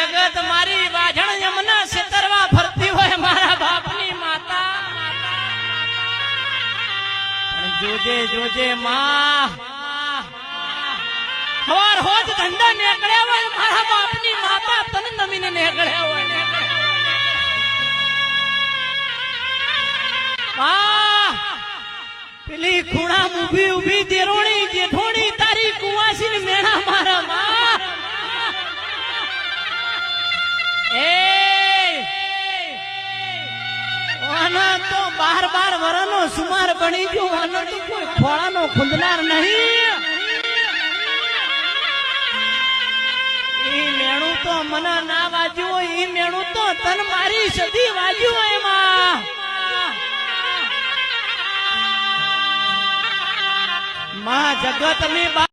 જગત મારી વાજણ યમના સેતરવા ફરતી હોય મારા બાપની માતા જોજે જોજે માં હવાર હોજ ધંધા નીકળ્યા હોય મારા બાપની માતા તન નમીને નીકળ્યા હોય પેલી ખૂણા ઊભી ઊભી દેરોણી જેઠોણી તારી કુવાસી મેણા મારા માં તો 12 વર્ષનો સુમાર બની ગયો આનો તો કોઈ ખોળાનો ખુંદનાર નહીં ઈ મેણું તો મને ના વાજ્યું હોય ઈ મેણું તો તન મારી સદી વાજ્યું હોય માં જગત ની